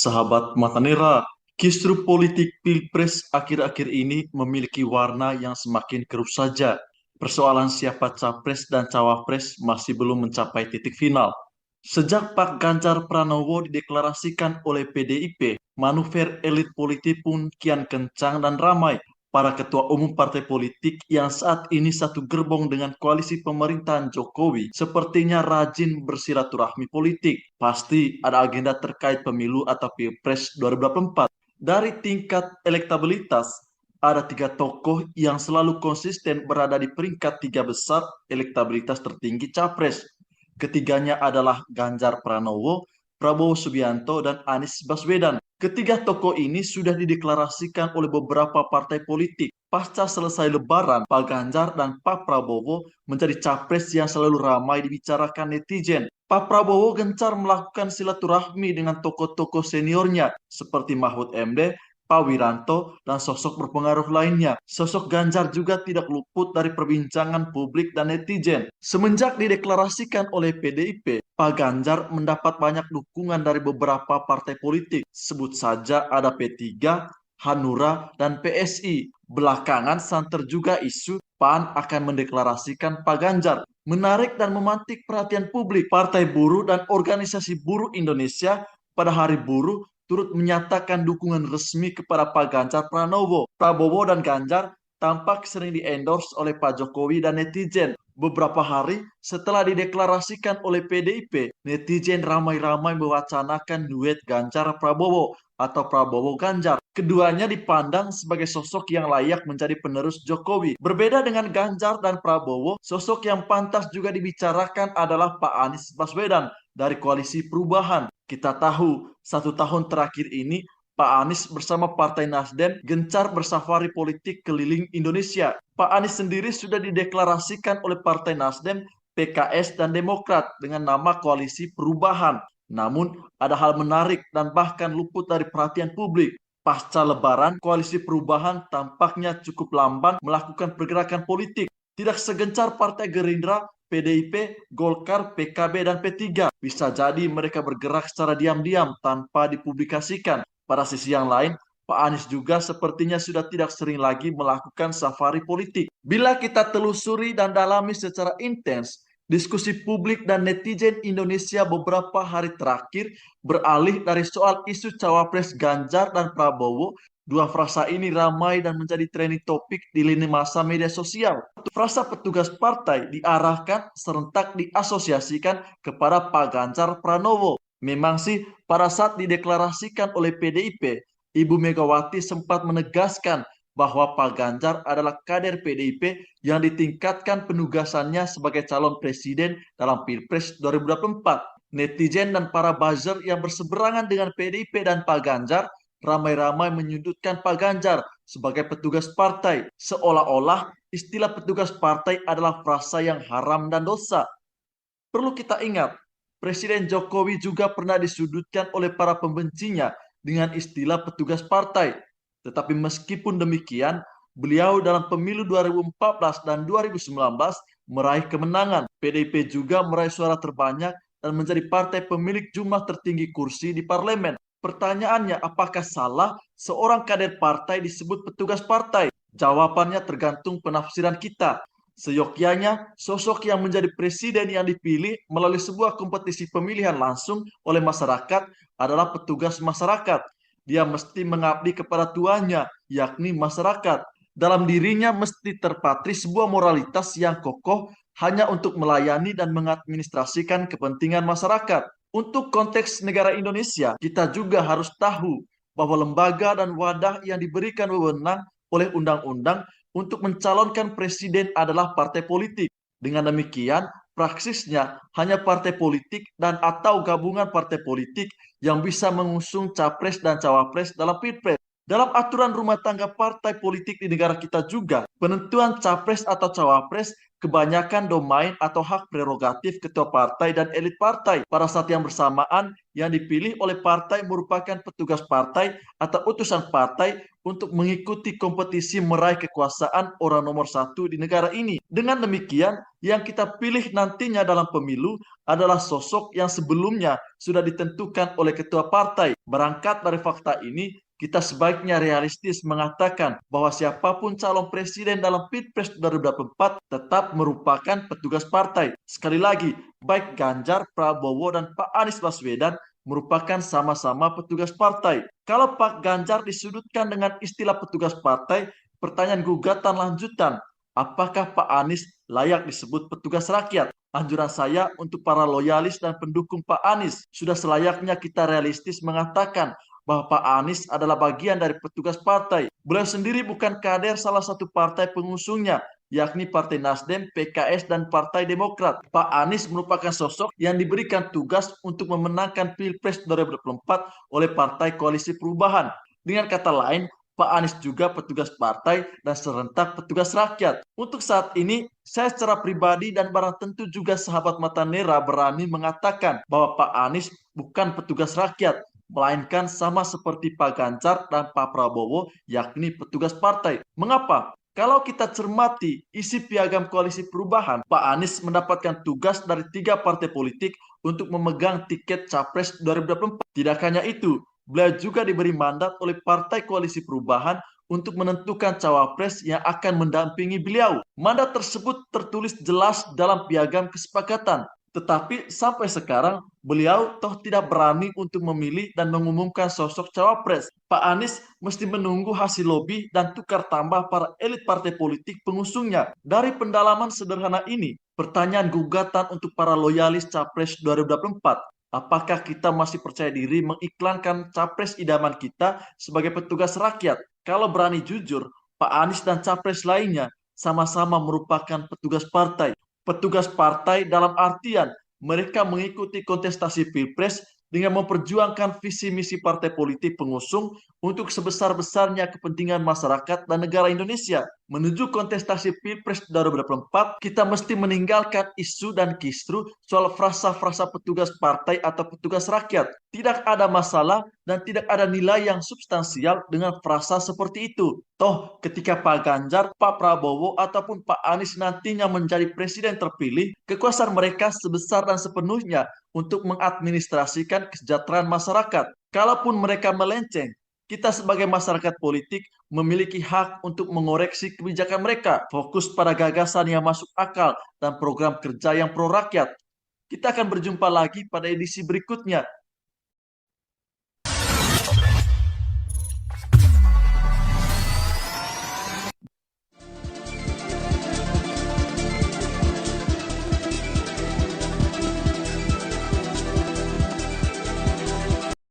Sahabat Matanera, kisru politik Pilpres akhir-akhir ini memiliki warna yang semakin keruh saja. Persoalan siapa capres dan cawapres masih belum mencapai titik final. Sejak Pak Ganjar Pranowo dideklarasikan oleh PDIP, manuver elit politik pun kian kencang dan ramai. Para ketua umum partai politik yang saat ini satu gerbong dengan koalisi pemerintahan Jokowi sepertinya rajin bersilaturahmi politik. Pasti ada agenda terkait pemilu atau Pilpres 2024. Dari tingkat elektabilitas, ada tiga tokoh yang selalu konsisten berada di peringkat tiga besar elektabilitas tertinggi capres. Ketiganya adalah Ganjar Pranowo, Prabowo Subianto, dan Anies Baswedan. Ketiga tokoh ini sudah dideklarasikan oleh beberapa partai politik. Pasca selesai Lebaran, Pak Ganjar dan Pak Prabowo menjadi capres yang selalu ramai dibicarakan netizen. Pak Prabowo gencar melakukan silaturahmi dengan tokoh-tokoh seniornya seperti Mahfud MD, Pak Wiranto, dan sosok berpengaruh lainnya. Sosok Ganjar juga tidak luput dari perbincangan publik dan netizen. Semenjak dideklarasikan oleh PDIP, Pak Ganjar mendapat banyak dukungan dari beberapa partai politik. Sebut saja ada P3, Hanura, dan PSI. Belakangan santer juga isu PAN akan mendeklarasikan Pak Ganjar. Menarik dan memantik perhatian publik, Partai Buruh dan Organisasi Buruh Indonesia pada Hari Buruh turut menyatakan dukungan resmi kepada Pak Ganjar Pranowo. Prabowo dan Ganjar tampak sering di-endorse oleh Pak Jokowi dan netizen. Beberapa hari setelah dideklarasikan oleh PDIP, netizen ramai-ramai mewacanakan duet Ganjar Prabowo atau Prabowo Ganjar. Keduanya dipandang sebagai sosok yang layak menjadi penerus Jokowi. Berbeda dengan Ganjar dan Prabowo, sosok yang pantas juga dibicarakan adalah Pak Anies Baswedan dari Koalisi Perubahan. Kita tahu, satu tahun terakhir ini Pak Anies bersama Partai Nasdem gencar bersafari politik keliling Indonesia. Pak Anies sendiri sudah dideklarasikan oleh Partai Nasdem, PKS, dan Demokrat dengan nama Koalisi Perubahan. Namun, ada hal menarik dan bahkan luput dari perhatian publik. Pasca Lebaran, Koalisi Perubahan tampaknya cukup lamban melakukan pergerakan politik. Tidak segencar Partai Gerindra, PDIP, Golkar, PKB, dan P3. Bisa jadi mereka bergerak secara diam-diam tanpa dipublikasikan. Pada sisi yang lain, Pak Anies juga sepertinya sudah tidak sering lagi melakukan safari politik. Bila kita telusuri dan dalami secara intens, diskusi publik dan netizen Indonesia beberapa hari terakhir beralih dari soal isu cawapres Ganjar dan Prabowo. Dua frasa ini ramai dan menjadi trending topik di lini masa media sosial. Frasa petugas partai diarahkan serentak diasosiasikan kepada Pak Ganjar Pranowo. Memang sih pada saat dideklarasikan oleh PDIP, Ibu Megawati sempat menegaskan bahwa Pak Ganjar adalah kader PDIP yang ditingkatkan penugasannya sebagai calon presiden dalam Pilpres 2024. Netizen dan para buzzer yang berseberangan dengan PDIP dan Pak Ganjar ramai-ramai menyudutkan Pak Ganjar sebagai petugas partai, seolah-olah istilah petugas partai adalah frasa yang haram dan dosa. Perlu kita ingat, Presiden Jokowi juga pernah disudutkan oleh para pembencinya dengan istilah petugas partai. Tetapi meskipun demikian, beliau dalam pemilu 2014 dan 2019 meraih kemenangan. PDIP juga meraih suara terbanyak dan menjadi partai pemilik jumlah tertinggi kursi di parlemen. Pertanyaannya, apakah salah seorang kader partai disebut petugas partai? Jawabannya tergantung penafsiran kita. Seyogyanya, sosok yang menjadi presiden yang dipilih melalui sebuah kompetisi pemilihan langsung oleh masyarakat adalah petugas masyarakat. Dia mesti mengabdi kepada tuannya, yakni masyarakat. Dalam dirinya mesti terpatri sebuah moralitas yang kokoh hanya untuk melayani dan mengadministrasikan kepentingan masyarakat. Untuk konteks negara Indonesia, kita juga harus tahu bahwa lembaga dan wadah yang diberikan wewenang oleh undang-undang untuk mencalonkan presiden adalah partai politik. Dengan demikian, praksisnya hanya partai politik dan atau gabungan partai politik yang bisa mengusung capres dan cawapres dalam Pilpres. Dalam aturan rumah tangga partai politik di negara kita juga, penentuan capres atau cawapres kebanyakan domain atau hak prerogatif ketua partai dan elit partai. Pada saat yang bersamaan, yang dipilih oleh partai merupakan petugas partai atau utusan partai untuk mengikuti kompetisi meraih kekuasaan orang nomor satu di negara ini. Dengan demikian, yang kita pilih nantinya dalam pemilu adalah sosok yang sebelumnya sudah ditentukan oleh ketua partai. Berangkat dari fakta ini, kita sebaiknya realistis mengatakan bahwa siapapun calon presiden dalam Pilpres 2024 tetap merupakan petugas partai. Sekali lagi, baik Ganjar, Prabowo, dan Pak Anies Baswedan merupakan sama-sama petugas partai. Kalau Pak Ganjar disudutkan dengan istilah petugas partai, pertanyaan gugatan lanjutan, apakah Pak Anies layak disebut petugas rakyat? Anjuran saya untuk para loyalis dan pendukung Pak Anies, sudah selayaknya kita realistis mengatakan bahwa Pak Anies adalah bagian dari petugas partai. Beliau sendiri bukan kader salah satu partai pengusungnya, yakni Partai Nasdem, PKS, dan Partai Demokrat. Pak Anies merupakan sosok yang diberikan tugas untuk memenangkan Pilpres 2024 oleh Partai Koalisi Perubahan. Dengan kata lain, Pak Anies juga petugas partai dan serentak petugas rakyat. Untuk saat ini, saya secara pribadi dan barang tentu juga sahabat Mata Nera berani mengatakan bahwa Pak Anies bukan petugas rakyat, melainkan sama seperti Pak Ganjar dan Pak Prabowo, yakni petugas partai. Mengapa? Kalau kita cermati isi piagam koalisi perubahan, Pak Anies mendapatkan tugas dari 3 partai politik untuk memegang tiket Capres 2024. Tidak hanya itu, beliau juga diberi mandat oleh Partai Koalisi Perubahan untuk menentukan cawapres yang akan mendampingi beliau. Mandat tersebut tertulis jelas dalam piagam kesepakatan. Tetapi sampai sekarang beliau toh tidak berani untuk memilih dan mengumumkan sosok cawapres. Pak Anies mesti menunggu hasil lobi dan tukar tambah para elit partai politik pengusungnya. Dari pendalaman sederhana ini, pertanyaan gugatan untuk para loyalis Capres 2024. Apakah kita masih percaya diri mengiklankan capres idaman kita sebagai petugas rakyat? Kalau berani jujur, Pak Anies dan capres lainnya sama-sama merupakan petugas partai. Petugas partai dalam artian mereka mengikuti kontestasi Pilpres dengan memperjuangkan visi misi partai politik pengusung untuk sebesar-besarnya kepentingan masyarakat dan negara Indonesia. Menuju kontestasi Pilpres 2024, kita mesti meninggalkan isu dan kisru soal frasa-frasa petugas partai atau petugas rakyat. Tidak ada masalah dan tidak ada nilai yang substansial dengan frasa seperti itu. Toh, ketika Pak Ganjar, Pak Prabowo, ataupun Pak Anies nantinya menjadi presiden terpilih, kekuasaan mereka sebesar dan sepenuhnya untuk mengadministrasikan kesejahteraan masyarakat. Kalaupun mereka melenceng, kita sebagai masyarakat politik memiliki hak untuk mengoreksi kebijakan mereka, fokus pada gagasan yang masuk akal dan program kerja yang pro rakyat. Kita akan berjumpa lagi pada edisi berikutnya.